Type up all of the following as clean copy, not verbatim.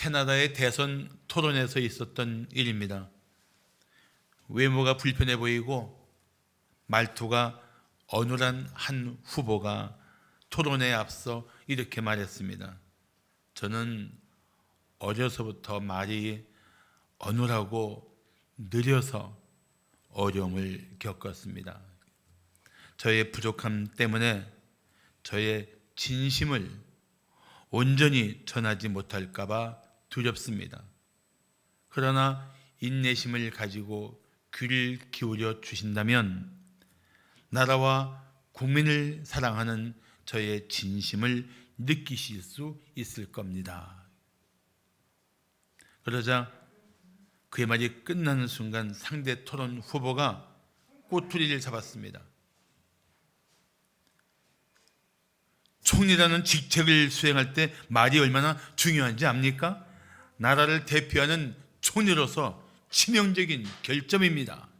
캐나다의 대선 토론에서 있었던 일입니다. 외모가 불편해 보이고 말투가 어눌한 한 후보가 토론에 앞서 이렇게 말했습니다. 저는 어려서부터 말이 어눌하고 느려서 어려움을 겪었습니다. 저의 부족함 때문에 저의 진심을 온전히 전하지 못할까 봐 두렵습니다. 그러나 인내심을 가지고 귀를 기울여 주신다면 나라와 국민을 사랑하는 저의 진심을 느끼실 수 있을 겁니다. 그러자 그의 말이 끝나는 순간 상대 토론 후보가 꼬투리를 잡았습니다. 총리라는 직책을 수행할 때 말이 얼마나 중요한지 압니까? 나라를 대표하는 총리로서 치명적인 결점입니다.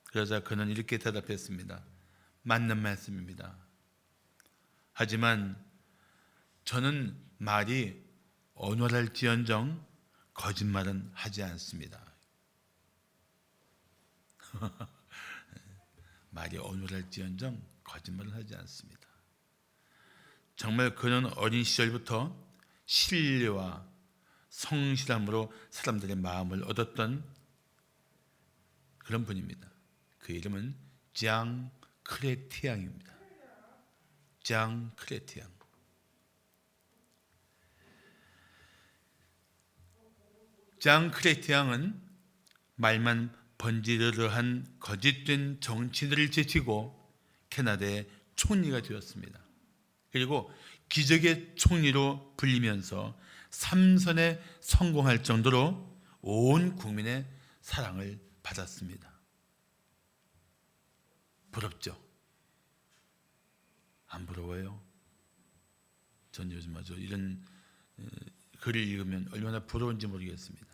그러자 그는 이렇게 대답했습니다. 맞는 말씀입니다. 하지만 저는 말이 어눌할지언정 거짓말은 하지 않습니다. 말이 어눌할지언정 거짓말을 하지 않습니다. 정말 그는 어린 시절부터 신뢰와 성실함으로 사람들의 마음을 얻었던 그런 분입니다. 그 이름은 장 크레티앙입니다. 장 크레티앙. 장 크레티앙은 말만 번지르르한 거짓된 정치인들을 제치고 캐나다의 총리가 되었습니다. 그리고 기적의 총리로 불리면서 3선에 성공할 정도로 온 국민의 사랑을 받았습니다. 부럽죠? 안 부러워요? 전 요즘 아주 이런 글을 읽으면 얼마나 부러운지 모르겠습니다.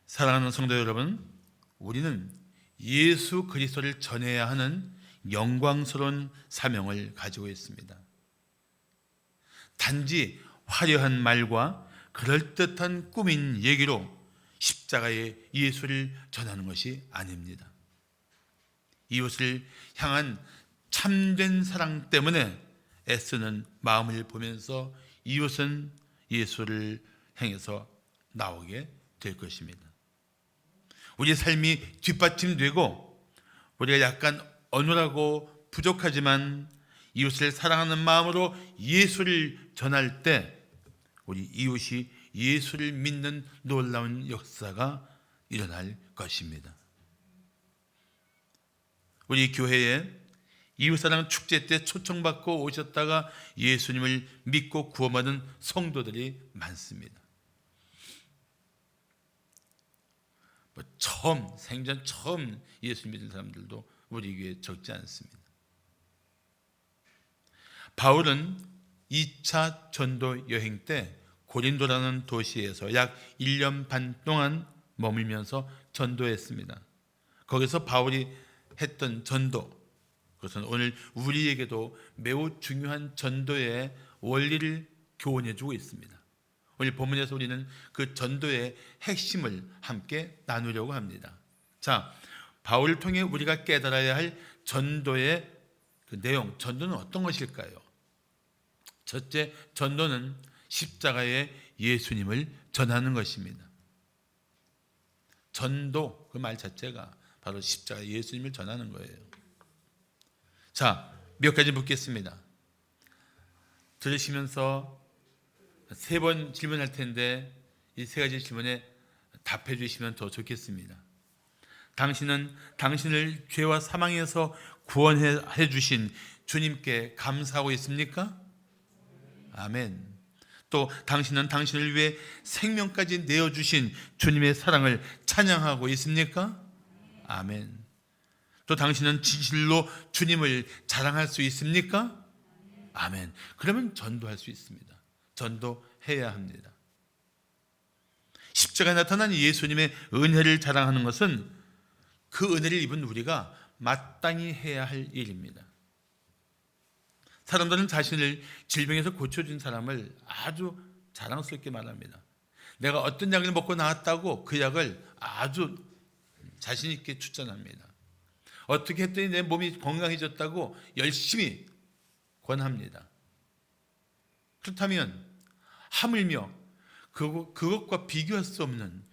사랑하는 성도 여러분, 우리는 예수 그리스도를 전해야 하는 영광스러운 사명을 가지고 있습니다. 단지 화려한 말과 그럴듯한 꾸민 얘기로 십자가의 예수를 전하는 것이 아닙니다. 이웃을 향한 참된 사랑 때문에 애쓰는 마음을 보면서 이웃은 예수를 향해서 나오게 될 것입니다. 우리 삶이 뒷받침되고 우리가 약간 어눌하고 부족하지만 이웃을 사랑하는 마음으로 예수를 전할 때 우리 이웃이 예수를 믿는 놀라운 역사가 일어날 것입니다. 우리 교회에 이웃사랑 축제 때 초청받고 오셨다가 예수님을 믿고 구원받은 성도들이 많습니다. 생전 처음 예수 믿는 사람들도 우리 교회에 적지 않습니다. 바울은 2차 전도 여행 때 고린도라는 도시에서 약 1년 반 동안 머물면서 전도했습니다. 거기서 바울이 했던 전도, 그것은 오늘 우리에게도 매우 중요한 전도의 원리를 교훈해 주고 있습니다. 오늘 본문에서 우리는 그 전도의 핵심을 함께 나누려고 합니다. 자, 바울을 통해 우리가 깨달아야 할 전도의 그 내용, 전도는 어떤 것일까요? 첫째, 전도는 십자가의 예수님을 전하는 것입니다. 전도, 그 말 자체가 바로 십자가의 예수님을 전하는 거예요. 자, 몇 가지 묻겠습니다. 들으시면서 3번 질문할 텐데 이 3가지 질문에 답해 주시면 더 좋겠습니다. 당신은 당신을 죄와 사망에서 구원해 주신 주님께 감사하고 있습니까? 아멘. 또 당신은 당신을 위해 생명까지 내어주신 주님의 사랑을 찬양하고 있습니까? 아멘. 또 당신은 진실로 주님을 자랑할 수 있습니까? 아멘. 그러면 전도할 수 있습니다. 전도해야 합니다. 십자가에 나타난 예수님의 은혜를 자랑하는 것은 그 은혜를 입은 우리가 마땅히 해야 할 일입니다. 사람들은 자신을 질병에서 고쳐준 사람을 아주 자랑스럽게 말합니다. 내가 어떤 약을 먹고 나았다고 그 약을 아주 자신 있게 추천합니다. 어떻게 했더니 내 몸이 건강해졌다고 열심히 권합니다. 그렇다면 하물며 그것과 비교할 수 없는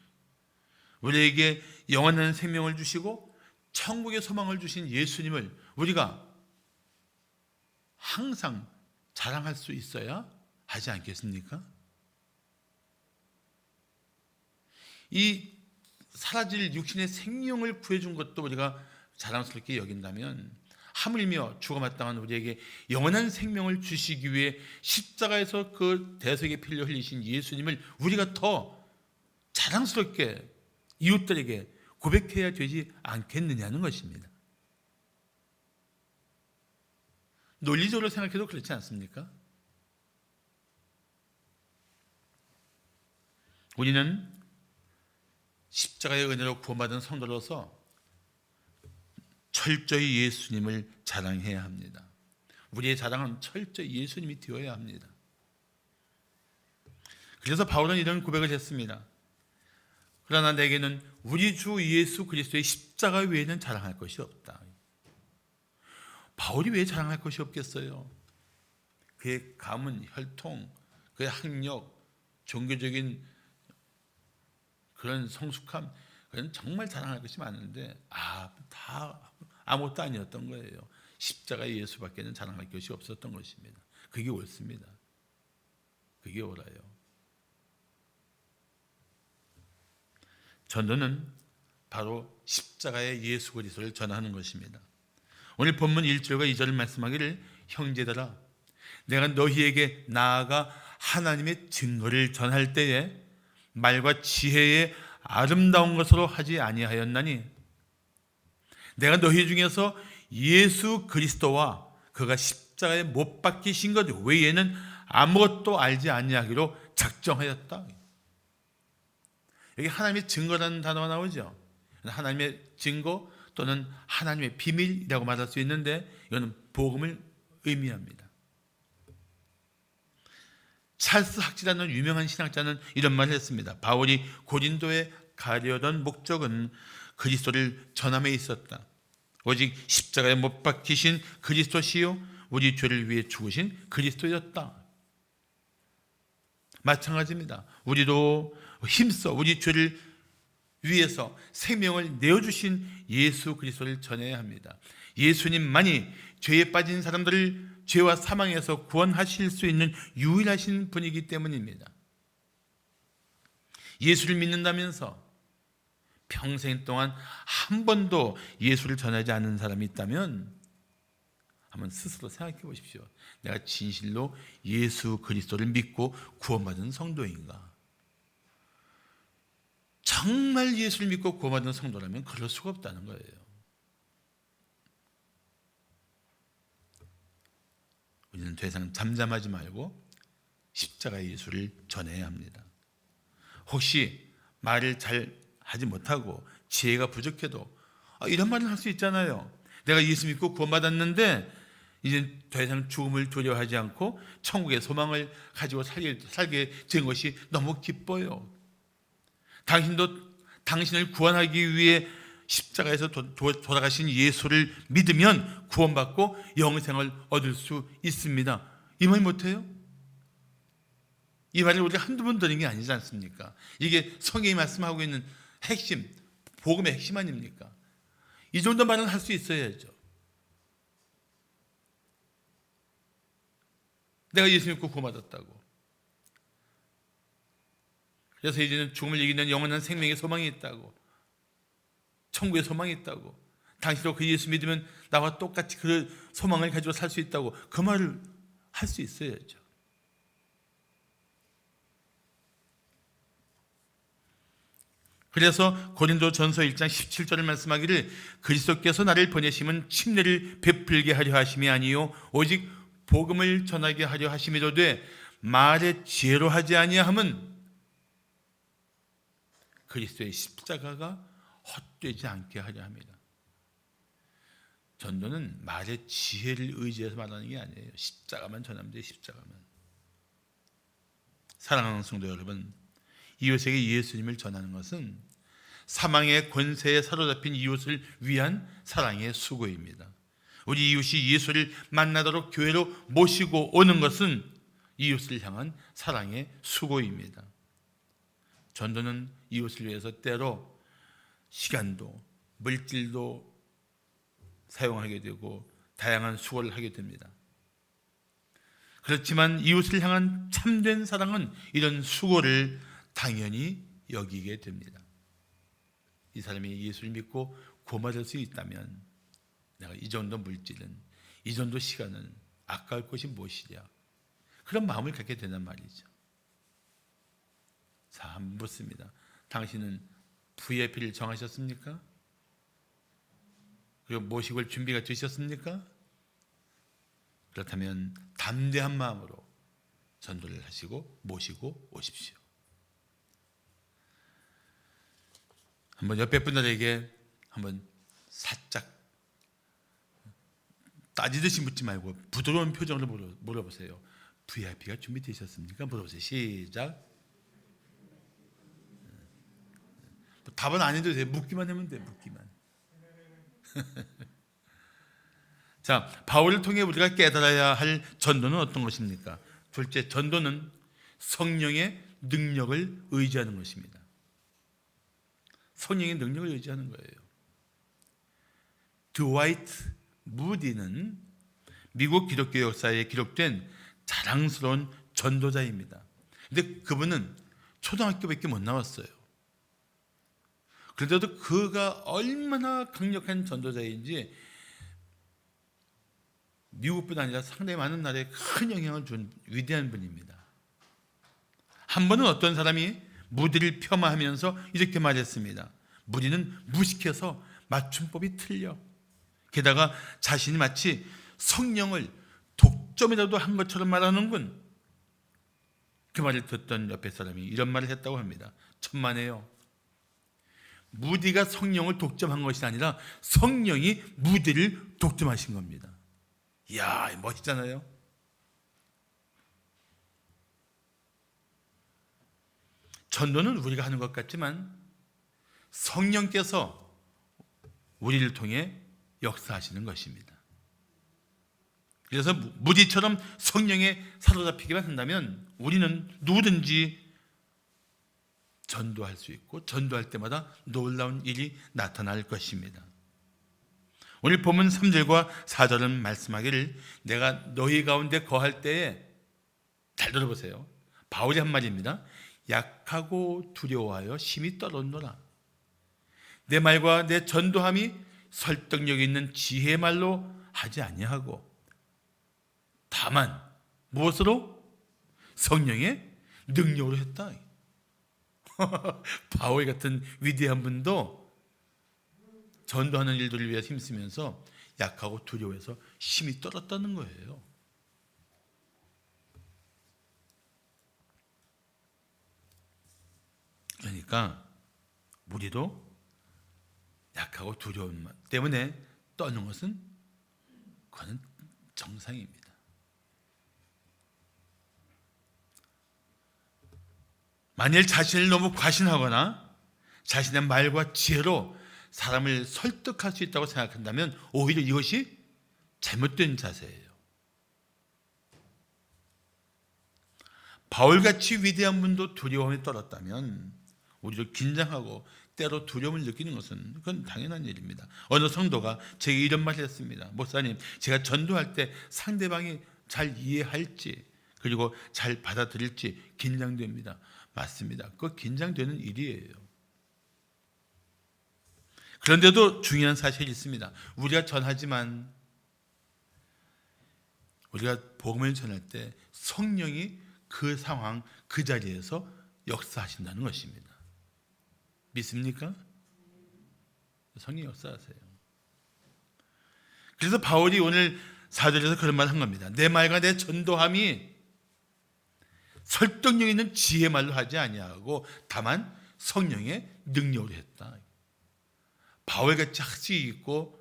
우리에게 영원한 생명을 주시고 천국의 소망을 주신 예수님을 우리가 항상 자랑할 수 있어야 하지 않겠습니까? 이 사라질 육신의 생명을 구해준 것도 우리가 자랑스럽게 여긴다면 하물며 죽어마땅한 우리에게 영원한 생명을 주시기 위해 십자가에서 그 대속의 피를 흘리신 예수님을 우리가 더 자랑스럽게 이웃들에게 고백해야 되지 않겠느냐는 것입니다. 논리적으로 생각해도 그렇지 않습니까? 우리는 십자가의 은혜로 구원받은 성도로서 철저히 예수님을 자랑해야 합니다. 우리의 자랑은 철저히 예수님이 되어야 합니다. 그래서 바울은 이런 고백을 했습니다. 그러나 내게는 우리 주 예수 그리스도의 십자가 외에는 자랑할 것이 없다. 바울이 왜 자랑할 것이 없겠어요? 그의 가문, 혈통, 그의 학력, 종교적인 그런 성숙함, 그건 정말 자랑할 것이 많은데 다 아무것도 아니었던 거예요. 십자가의 예수밖에는 자랑할 것이 없었던 것입니다. 그게 옳습니다. 그게 옳아요. 전도는 바로 십자가의 예수 그리스도를 전하는 것입니다. 오늘 본문 1절과 2절을 말씀하기를 형제들아 내가 너희에게 나아가 하나님의 증거를 전할 때에 말과 지혜의 아름다운 것으로 하지 아니하였나니 내가 너희 중에서 예수 그리스도와 그가 십자가에 못 박히신 것 외에는 아무것도 알지 아니하기로 작정하였다. 여기 하나님의 증거라는 단어가 나오죠. 하나님의 증거 또는 하나님의 비밀이라고 말할 수 있는데 이거는 복음을 의미합니다. 찰스 학지라는 유명한 신학자는 이런 말을 했습니다. 바울이 고린도에 가려던 목적은 그리스도를 전함에 있었다. 오직 십자가에 못 박히신 그리스도시요 우리 죄를 위해 죽으신 그리스도였다. 마찬가지입니다. 우리도 힘써 우리 죄를 위해서 생명을 내어주신 예수 그리스도를 전해야 합니다. 예수님만이 죄에 빠진 사람들을 죄와 사망에서 구원하실 수 있는 유일하신 분이기 때문입니다. 예수를 믿는다면서 평생 동안 한 번도 예수를 전하지 않은 사람이 있다면 한번 스스로 생각해 보십시오. 내가 진실로 예수 그리스도를 믿고 구원받은 성도인가? 정말 예수를 믿고 구원받은 성도라면 그럴 수가 없다는 거예요. 우리는 더 이상 잠잠하지 말고 십자가의 예수를 전해야 합니다. 혹시 말을 잘 하지 못하고 지혜가 부족해도 이런 말을 할 수 있잖아요. 내가 예수 믿고 구원받았는데 이제 더 이상 죽음을 두려워하지 않고 천국의 소망을 가지고 살게 된 것이 너무 기뻐요. 당신도 당신을 구원하기 위해 십자가에서 돌아가신 예수를 믿으면 구원받고 영생을 얻을 수 있습니다. 이 말 못해요? 이 말을 우리가 한두 번 드린 게 아니지 않습니까? 이게 성경이 말씀하고 있는 핵심, 복음의 핵심 아닙니까? 이 정도 말은 할 수 있어야죠. 내가 예수 믿고 구원받았다고. 그래서 이제는 죽음을 이기는 영원한 생명의 소망이 있다고. 천국의 소망이 있다고. 당신도 그 예수 믿으면 나와 똑같이 그 소망을 가지고 살 수 있다고. 그 말을 할 수 있어야죠. 그래서 고린도전서 1장 17절을 말씀하기를 그리스도께서 나를 보내심은 침례를 베풀게 하려 하심이 아니요 오직 복음을 전하게 하려 하심이로되 말의 지혜로 하지 아니함은 그리스도의 십자가가 헛되지 않게 하려 합니다. 전도는 말의 지혜를 의지해서 말하는 게 아니에요. 십자가만 전하면 돼요. 십자가만. 사랑하는 성도 여러분, 이웃에게 예수님을 전하는 것은 사망의 권세에 사로잡힌 이웃을 위한 사랑의 수고입니다. 우리 이웃이 예수를 만나도록 교회로 모시고 오는 것은 이웃을 향한 사랑의 수고입니다. 전도는 이웃을 위해서 때로 시간도 물질도 사용하게 되고 다양한 수고를 하게 됩니다. 그렇지만 이웃을 향한 참된 사랑은 이런 수고를 당연히 여기게 됩니다. 이 사람이 예수를 믿고 구원받을 수 있다면 내가 이 정도 물질은, 이 정도 시간은 아까울 것이 무엇이냐, 그런 마음을 갖게 된단 말이죠. 자, 한번 묻습니다. 당신은 VIP를 정하셨습니까? 그리고 모시고 준비가 되셨습니까? 그렇다면 담대한 마음으로 전도를 하시고 모시고 오십시오. 한번 옆에 분들에게 한번 살짝 따지듯이 묻지 말고 부드러운 표정으로 물어보세요. VIP가 준비되셨습니까? 물어보세요. 시작. 답은 안 해도 돼요. 묻기만 하면 돼요. 묻기만. 자, 바울을 통해 우리가 깨달아야 할 전도는 어떤 것입니까? 둘째, 전도는 성령의 능력을 의지하는 것입니다. 성령의 능력을 의지하는 거예요. 드와이트 무디는 미국 기독교 역사에 기록된 자랑스러운 전도자입니다. 근데 그분은 초등학교밖에 못 나왔어요. 그런데도 그가 얼마나 강력한 전도자인지 미국뿐 아니라 상당히 많은 나라에 큰 영향을 준 위대한 분입니다. 한 번은 어떤 사람이 무디를 폄하하면서 이렇게 말했습니다. 무디는 무식해서 맞춤법이 틀려. 게다가 자신이 마치 성령을 독점이라도 한 것처럼 말하는군. 그 말을 듣던 옆에 사람이 이런 말을 했다고 합니다. 천만에요. 무디가 성령을 독점한 것이 아니라 성령이 무디를 독점하신 겁니다. 이야, 멋있잖아요. 전도는 우리가 하는 것 같지만 성령께서 우리를 통해 역사하시는 것입니다. 그래서 무디처럼 성령에 사로잡히기만 한다면 우리는 누구든지 전도할 수 있고 전도할 때마다 놀라운 일이 나타날 것입니다. 오늘 본문 3절과 4절은 말씀하기를 내가 너희 가운데 거할 때에, 잘 들어보세요. 바울이 한 말입니다. 약하고 두려워하여 심히 떨었노라. 내 말과 내 전도함이 설득력 있는 지혜의 말로 하지 아니하고 다만 무엇으로? 성령의 능력으로 했다. 바울 같은 위대한 분도 전도하는 일들을 위해 힘쓰면서 약하고 두려워해서 심히 떨었다는 거예요. 그러니까 우리도 약하고 두려움 때문에 떠는 것은 그건 정상입니다. 만일 자신을 너무 과신하거나 자신의 말과 지혜로 사람을 설득할 수 있다고 생각한다면 오히려 이것이 잘못된 자세예요. 바울같이 위대한 분도 두려움에 떨었다면 우리도 긴장하고 때로 두려움을 느끼는 것은 그건 당연한 일입니다. 어느 성도가 제게 이런 말을 했습니다. 목사님, 제가 전도할 때 상대방이 잘 이해할지 그리고 잘 받아들일지 긴장됩니다. 맞습니다. 그거 긴장되는 일이에요. 그런데도 중요한 사실이 있습니다. 우리가 전하지만 우리가 복음을 전할 때 성령이 그 상황, 그 자리에서 역사하신다는 것입니다. 믿습니까? 성령이 역사하세요. 그래서 바울이 오늘 4절에서 그런 말을 한 겁니다. 내 말과 내 전도함이 설득력 있는 지혜의 말로 하지 아니하고 다만 성령의 능력으로 했다. 바울같이 학식이 있고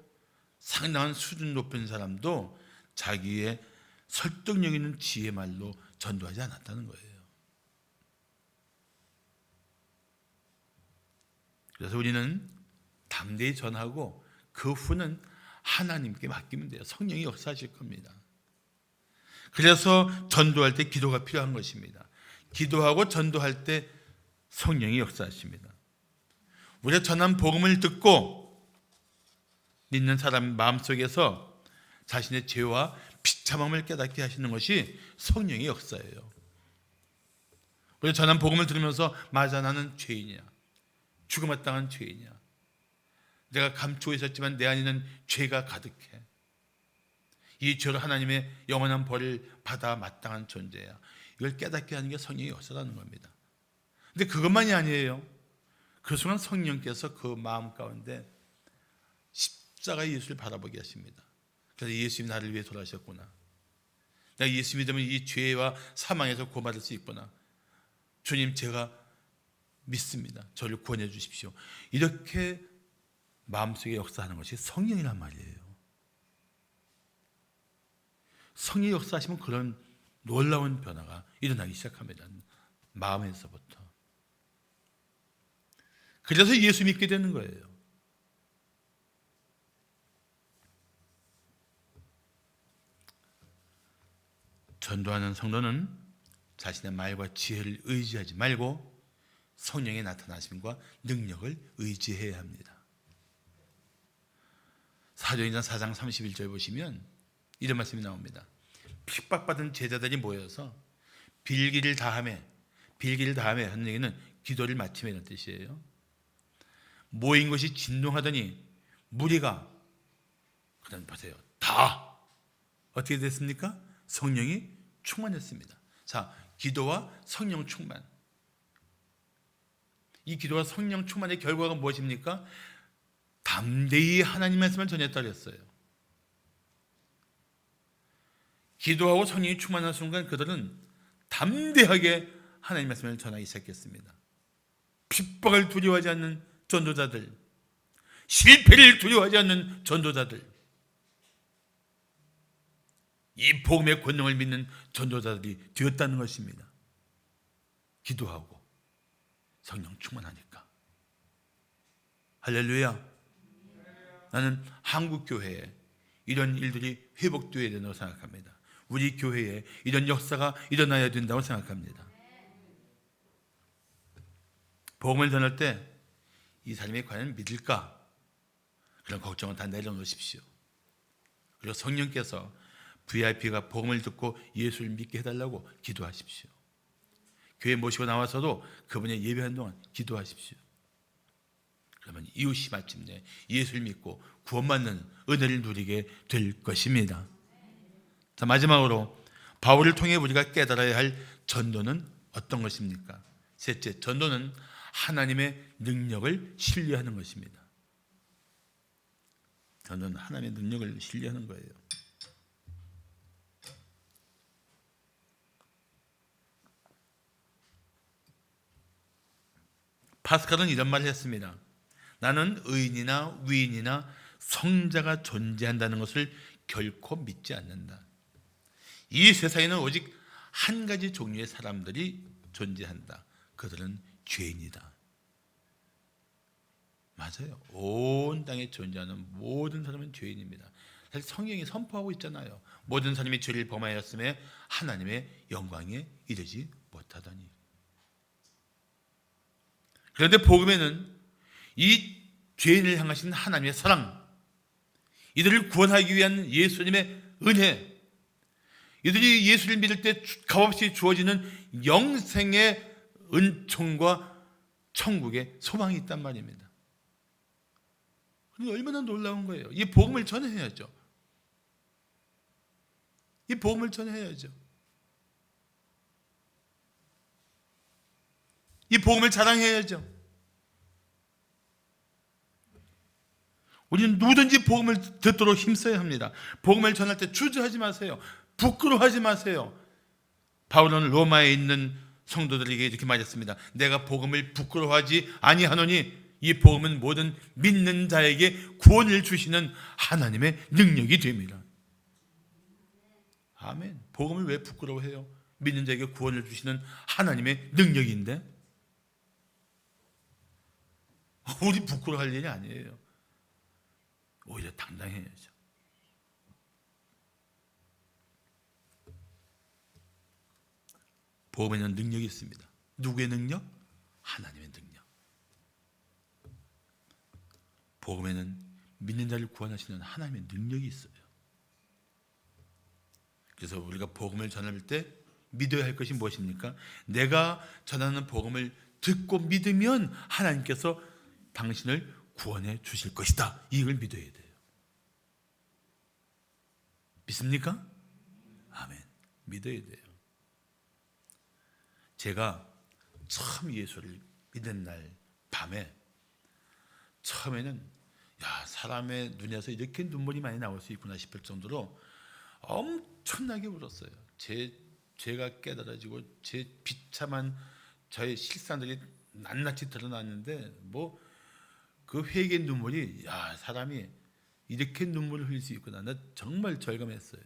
상당한 수준 높은 사람도 자기의 설득력 있는 지혜 말로 전도하지 않았다는 거예요. 그래서 우리는 담대히 전하고 그 후는 하나님께 맡기면 돼요. 성령이 역사하실 겁니다. 그래서 전도할 때 기도가 필요한 것입니다. 기도하고 전도할 때 성령이 역사하십니다. 우리가 전한 복음을 듣고 믿는 사람 마음속에서 자신의 죄와 비참함을 깨닫게 하시는 것이 성령의 역사예요. 우리가 전한 복음을 들으면서 맞아, 나는 죄인이야, 죽음 마땅한 죄인이야, 내가 감추고 있었지만 내 안에는 죄가 가득해, 이 죄로 하나님의 영원한 벌을 받아 마땅한 존재야, 이걸 깨닫게 하는 게 성령의 역사라는 겁니다. 근데 그것만이 아니에요. 그 순간 성령께서 그 마음 가운데 십자가의 예수를 바라보게 하십니다. 그래서 예수님이 나를 위해 돌아가셨구나, 내가 예수 믿으면 이 죄와 사망에서 구원받을 수 있구나, 주님 제가 믿습니다, 저를 구원해 주십시오, 이렇게 마음속에 역사하는 것이 성령이란 말이에요. 성령이 역사하시면 그런 놀라운 변화가 일어나기 시작합니다. 마음에서부터. 그래서 예수 믿게 되는 거예요. 전도하는 성도는 자신의 말과 지혜를 의지하지 말고 성령의 나타나심과 능력을 의지해야 합니다. 사도행전 4장 31절 보시면 이런 말씀이 나옵니다. 핍박받은 제자들이 모여서 빌기를 다하며 하는 얘기는 기도를 마치며 이런 뜻이에요. 모인 것이 진동하더니 무리가, 그다음 보세요, 다 어떻게 됐습니까? 성령이 충만했습니다. 자, 기도와 성령 충만, 이 기도와 성령 충만의 결과가 무엇입니까? 담대히 하나님 말씀을 전했다 그랬어요. 기도하고 성령이 충만한 순간 그들은 담대하게 하나님 말씀을 전하기 시작했습니다. 핍박을 두려워하지 않는 전도자들, 실패를 두려워하지 않는 전도자들, 이 복음의 권능을 믿는 전도자들이 되었다는 것입니다. 기도하고 성령 충만하니까. 할렐루야. 나는 한국 교회에 이런 일들이 회복되어야 된다고 생각합니다. 우리 교회에 이런 역사가 일어나야 된다고 생각합니다. 복음을 전할 때 이 사람이 과연 믿을까? 그런 걱정은 다 내려놓으십시오. 그리고 성령께서 VIP가 복음을 듣고 예수를 믿게 해달라고 기도하십시오. 교회 모시고 나와서도 그분의 예배하는 동안 기도하십시오. 그러면 이웃이 마침내 예수를 믿고 구원받는 은혜를 누리게 될 것입니다. 자, 마지막으로 바울을 통해 우리가 깨달아야 할 전도는 어떤 것입니까? 셋째, 전도는 하나님의 능력을 신뢰하는 것입니다. 전도는 하나님의 능력을 신뢰하는 거예요. 파스칼은 이런 말을 했습니다. 나는 의인이나 위인이나 성자가 존재한다는 것을 결코 믿지 않는다. 이 세상에는 오직 한 가지 종류의 사람들이 존재한다. 그들은 죄인이다. 맞아요. 온 땅에 존재하는 모든 사람은 죄인입니다. 사실 성경이 선포하고 있잖아요. 모든 사람이 죄를 범하였음에 하나님의 영광에 이르지 못하다니. 그런데 복음에는 이 죄인을 향하신 하나님의 사랑, 이들을 구원하기 위한 예수님의 은혜, 이들이 예수를 믿을 때 값없이 주어지는 영생의 은총과 천국의 소망이 있단 말입니다. 그러니까 얼마나 놀라운 거예요. 이 복음을 전해야죠. 이 복음을 전해야죠. 이 복음을 자랑해야죠. 우리는 누구든지 복음을 듣도록 힘써야 합니다. 복음을 전할 때 주저하지 마세요. 부끄러워하지 마세요. 바울은 로마에 있는 성도들에게 이렇게 말했습니다. 내가 복음을 부끄러워하지 아니하노니 이 복음은 모든 믿는 자에게 구원을 주시는 하나님의 능력이 됩니다. 아멘. 복음을 왜 부끄러워해요? 믿는 자에게 구원을 주시는 하나님의 능력인데 우리 부끄러워할 일이 아니에요. 오히려 당당해야죠. 복음에는 능력이 있습니다. 누구의 능력? 하나님의 능력. 복음에는 믿는 자를 구원하시는 하나님의 능력이 있어요. 그래서 우리가 복음을 전할 때 믿어야 할 것이 무엇입니까? 내가 전하는 복음을 듣고 믿으면 하나님께서 당신을 구원해 주실 것이다. 이걸 믿어야 돼요. 믿습니까? 아멘. 믿어야 돼요. 제가 처음 예수를 믿는 날 밤에 처음에는 사람의 눈에서 이렇게 눈물이 많이 나올 수 있구나 싶을 정도로 엄청나게 울었어요. 죄가 깨달아지고 제 비참한 저의 실상들이 낱낱이 드러났는데 그 회개의 눈물이 사람이 이렇게 눈물을 흘릴 수 있구나. 나 정말 절감했어요.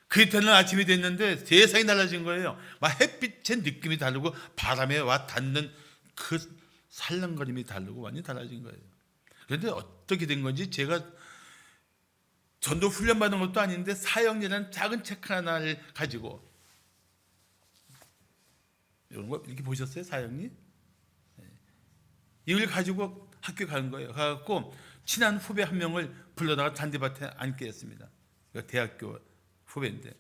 그 이튿날 아침이 됐는데 세상이 달라진 거예요. 막 햇빛의 느낌이 다르고 바람에 와 닿는 그 살랑거림이 다르고 완전히 달라진 거예요. 그런데 어떻게 된 건지 제가 전도 훈련 받은 것도 아닌데 사형리라는 작은 책 하나를 가지고 이런 거 이렇게 보셨어요? 사형리? 이걸 가지고 학교 간 거예요. 가갖고 친한 후배 한 명을 불러다가 잔디밭에 앉게 했습니다. 대학교 후배인데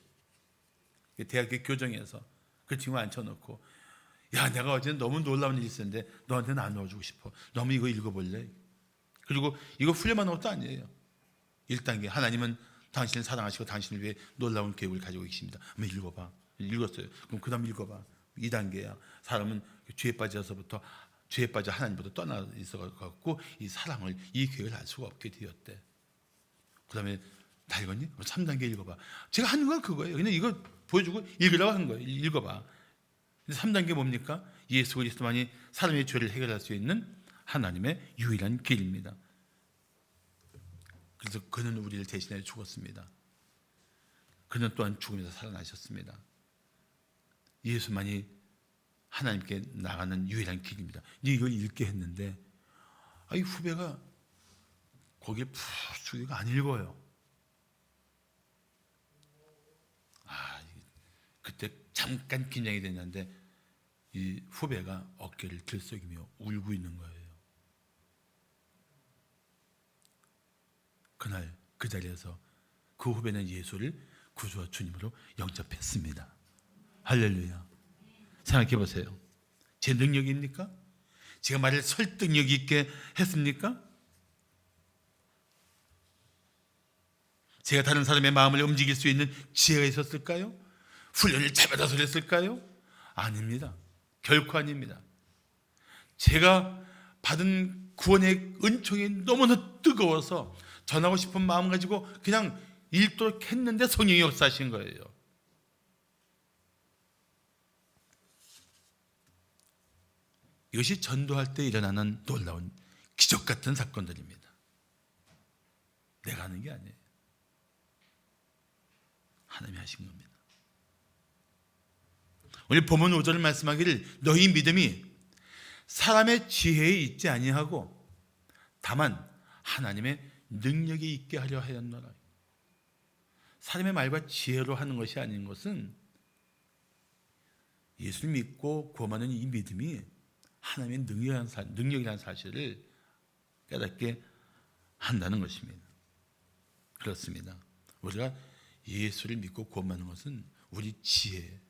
대학교 교정에서 그 친구 앉혀놓고 내가 어제 너무 놀라운 일이 있었는데 너한테 나눠주고 싶어. 너무 이거 읽어볼래? 그리고 이거 훈련만 한 것도 아니에요. 1단계 하나님은 당신을 사랑하시고 당신을 위해 놀라운 계획을 가지고 계십니다. 한번 읽어봐. 읽었어요. 그럼 그 다음 읽어봐. 2단계야. 사람은 죄에 빠져서부터 죄에 빠져 하나님보다 떠나 있어갖고 이 사랑을 이 계획을 알 수가 없게 되었대. 그 다음에 다 읽었니? 3단계 읽어봐. 제가 하는 건 그거예요. 그냥 이거 보여주고 읽으라고 한 거예요. 읽어봐. 3단계 뭡니까? 예수 그리스도만이 사람의 죄를 해결할 수 있는 하나님의 유일한 길입니다. 그래서 그는 우리를 대신해 죽었습니다. 그는 또한 죽음에서 살아나셨습니다. 예수만이 하나님께 나가는 유일한 길입니다. 이걸 읽게 했는데 이 후배가 거기에 푹 숙이고 안 읽어요. 그때 잠깐 긴장이 됐는데 이 후배가 어깨를 들썩이며 울고 있는 거예요. 그날 그 자리에서 그 후배는 예수를 구주와 주님으로 영접했습니다. 할렐루야. 생각해 보세요. 제 능력입니까? 제가 말을 설득력 있게 했습니까? 제가 다른 사람의 마음을 움직일 수 있는 지혜가 있었을까요? 훈련을 잘 받아서 그랬을까요? 아닙니다. 결코 아닙니다. 제가 받은 구원의 은총이 너무나 뜨거워서 전하고 싶은 마음 가지고 그냥 읽도록 했는데 성령이 역사하신 거예요. 이것이 전도할 때 일어나는 놀라운 기적 같은 사건들입니다. 내가 하는 게 아니에요. 하나님이 하신 겁니다. 오늘 본문 5절을 말씀하기를 너희 믿음이 사람의 지혜에 있지 아니하고 다만 하나님의 능력이 있게 하려 하였노라. 사람의 말과 지혜로 하는 것이 아닌 것은 예수를 믿고 구원하는 이 믿음이 하나님의 능력이라는 사실을 깨닫게 한다는 것입니다. 그렇습니다. 우리가 예수를 믿고 구원받는 것은 우리 지혜,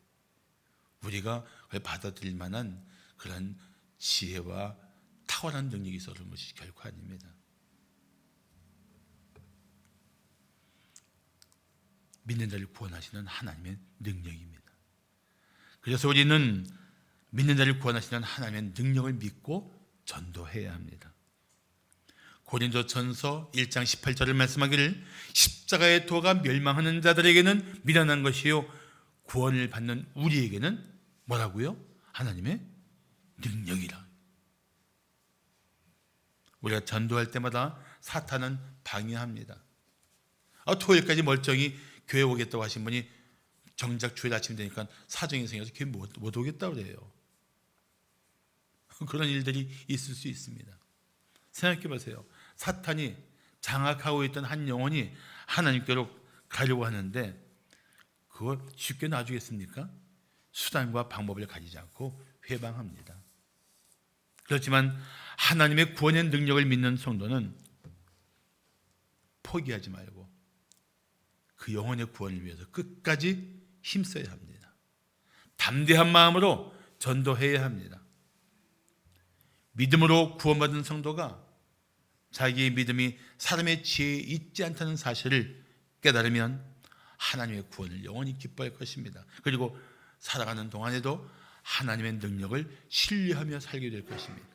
우리가 그걸 받아들일 만한 그런 지혜와 탁월한 능력이 있어서 그런 것이 결코 아닙니다. 믿는 자를 구원하시는 하나님의 능력입니다. 그래서 우리는 믿는 자를 구원하시는 하나님의 능력을 믿고 전도해야 합니다. 고린도전서 1장 18절을 말씀하기를 십자가의 도가 멸망하는 자들에게는 미련한 것이요 구원을 받는 우리에게는 뭐라고요? 하나님의 능력이라. 우리가 전도할 때마다 사탄은 방해합니다. 토요일까지 멀쩡히 교회 오겠다고 하신 분이 정작 주일 아침 되니까 사정이 생겨서 교회 못 오겠다고 그래요. 그런 일들이 있을 수 있습니다. 생각해 보세요. 사탄이 장악하고 있던 한 영혼이 하나님께로 가려고 하는데 그걸 쉽게 놔주겠습니까? 수단과 방법을 가지지 않고 회방합니다. 그렇지만 하나님의 구원의 능력을 믿는 성도는 포기하지 말고 그 영혼의 구원을 위해서 끝까지 힘써야 합니다. 담대한 마음으로 전도해야 합니다. 믿음으로 구원받은 성도가 자기의 믿음이 사람의 지혜에 있지 않다는 사실을 깨달으면 하나님의 구원을 영원히 기뻐할 것입니다. 그리고 살아가는 동안에도 하나님의 능력을 신뢰하며 살게 될 것입니다.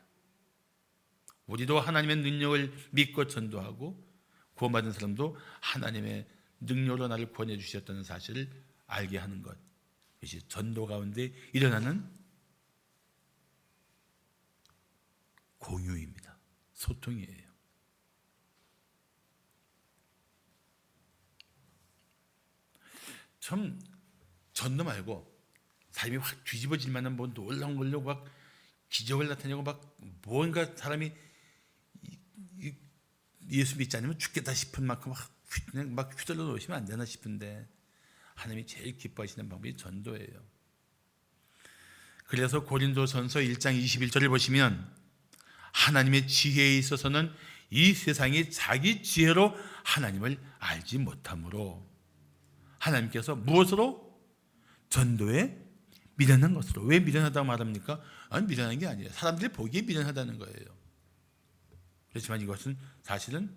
우리도 하나님의 능력을 믿고 전도하고 구원받은 사람도 하나님의 능력으로 나를 구원해 주셨다는 사실을 알게 하는 것, 이것이 전도 가운데 일어나는 공유입니다. 소통이에요. 참 전도 말고 삶이 확 뒤집어질 만한 뭐 놀라운 걸로 막 기적을 나타내고 막 뭔가 사람이 예수 믿지 않으면 죽겠다 싶은 만큼 막 휘둘러 놓으시면 안 되나 싶은데 하나님이 제일 기뻐하시는 방법이 전도예요. 그래서 고린도전서 1장 21절을 보시면 하나님의 지혜에 있어서는 이 세상이 자기 지혜로 하나님을 알지 못하므로 하나님께서 무엇으로? 전도에 미련한 것으로. 왜 미련하다고 말합니까? 아니, 미련한 게 아니에요. 사람들이 보기에 미련하다는 거예요. 그렇지만 이것은 사실은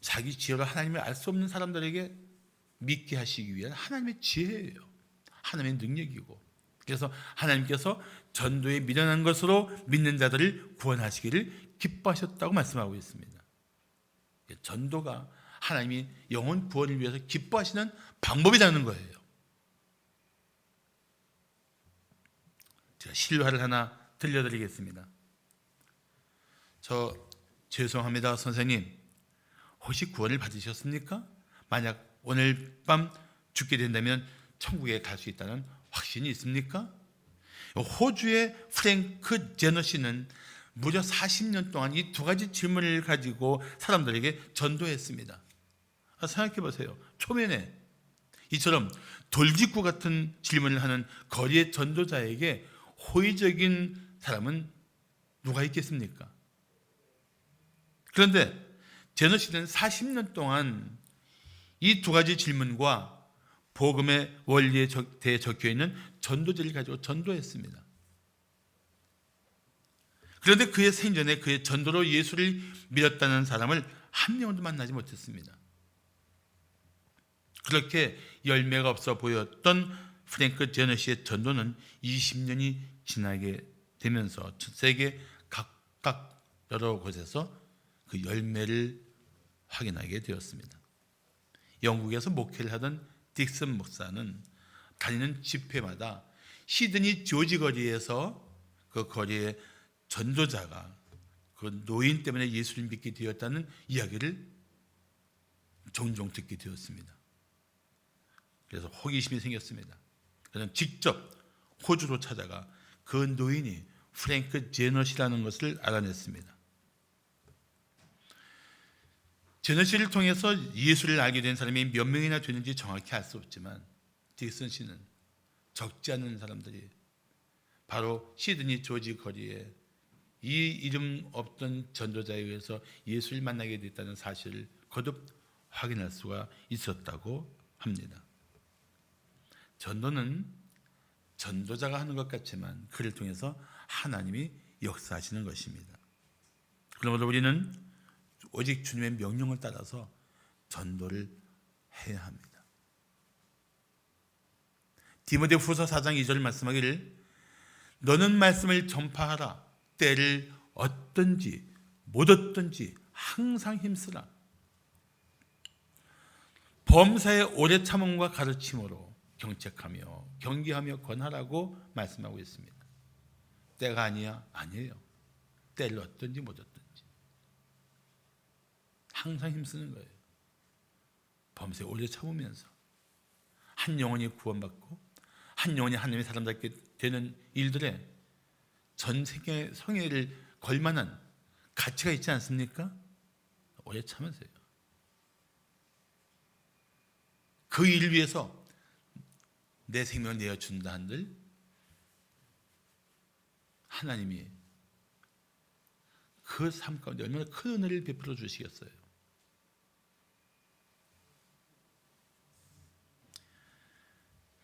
자기 지혜로 하나님을 알 수 없는 사람들에게 믿게 하시기 위한 하나님의 지혜예요. 하나님의 능력이고. 그래서 하나님께서 전도에 미련한 것으로 믿는 자들을 구원하시기를 기뻐하셨다고 말씀하고 있습니다. 전도가 하나님이 영혼 구원을 위해서 기뻐하시는 방법이라는 거예요. 제가 실화를 하나 들려드리겠습니다. 저 죄송합니다, 선생님. 혹시 구원을 받으셨습니까? 만약 오늘 밤 죽게 된다면 천국에 갈 수 있다는 확신이 있습니까? 호주의 프랭크 제너 씨는 무려 40년 동안 이 두 가지 질문을 가지고 사람들에게 전도했습니다. 생각해 보세요. 초면에 이처럼 돌직구 같은 질문을 하는 거리의 전도자에게 호의적인 사람은 누가 있겠습니까? 그런데 제너 씨는 40년 동안 이 두 가지 질문과 복음의 원리에 대해 적혀있는 전도제를 가지고 전도했습니다. 그런데 그의 생전에 그의 전도로 예수를 믿었다는 사람을 한 명도 만나지 못했습니다. 그렇게 열매가 없어 보였던 프랭크 제너 씨의 전도는 20년이 지나게 되면서 세계 각각 여러 곳에서 그 열매를 확인하게 되었습니다. 영국에서 목회를 하던 딕슨 목사는 다니는 집회마다 시드니 조지 거리에서 그 거리의 전도자가 그 노인 때문에 예수를 믿게 되었다는 이야기를 종종 듣게 되었습니다. 그래서 호기심이 생겼습니다. 그는 직접 호주로 찾아가 그 노인이 프랭크 제너시라는 것을 알아냈습니다. 제너 씨를 통해서 예수를 알게 된 사람이 몇 명이나 되는지 정확히 알 수 없지만 딕슨 씨는 적지 않은 사람들이 바로 시드니 조지 거리에 이 이름 없던 전도자에 의해서 예수를 만나게 됐다는 사실을 거듭 확인할 수가 있었다고 합니다. 전도는 전도자가 하는 것 같지만 그를 통해서 하나님이 역사하시는 것입니다. 그러므로 우리는 오직 주님의 명령을 따라서 전도를 해야 합니다. 디모데후서 4장 2절 말씀하기를 너는 말씀을 전파하라. 때를 얻든지 못 얻든지 항상 힘쓰라. 범사의 오래 참음과 가르침으로 경책하며 경계하며 권하라고 말씀하고 있습니다. 때가 아니야? 아니에요. 때를 얻든지 못 얻든지. 항상 힘쓰는 거예요. 범죄 오래 참으면서 한 영혼이 구원받고 한 영혼이 하나님의 사람답게 되는 일들에 전 세계 성회를 걸만한 가치가 있지 않습니까? 오래 참으세요. 그 일을 위해서 내 생명을 내어준다 한들 하나님이 그 삶 가운데 얼마나 큰 은혜를 베풀어 주시겠어요.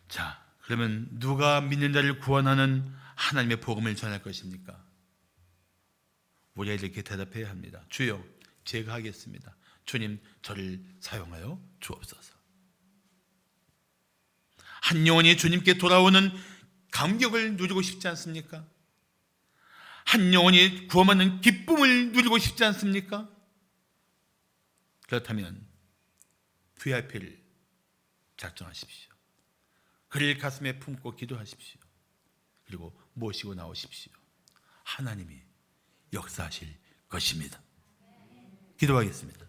자, 그러면 누가 믿는 자를 구원하는 하나님의 복음을 전할 것입니까? 우리가 이렇게 대답해야 합니다. 주여, 제가 하겠습니다. 주님, 저를 사용하여 주옵소서. 한 영혼이 주님께 돌아오는 감격을 누리고 싶지 않습니까? 한 영혼이 구원받는 기쁨을 누리고 싶지 않습니까? 그렇다면 VIP를 작정하십시오. 그를 가슴에 품고 기도하십시오. 그리고 모시고 나오십시오. 하나님이 역사하실 것입니다. 기도하겠습니다.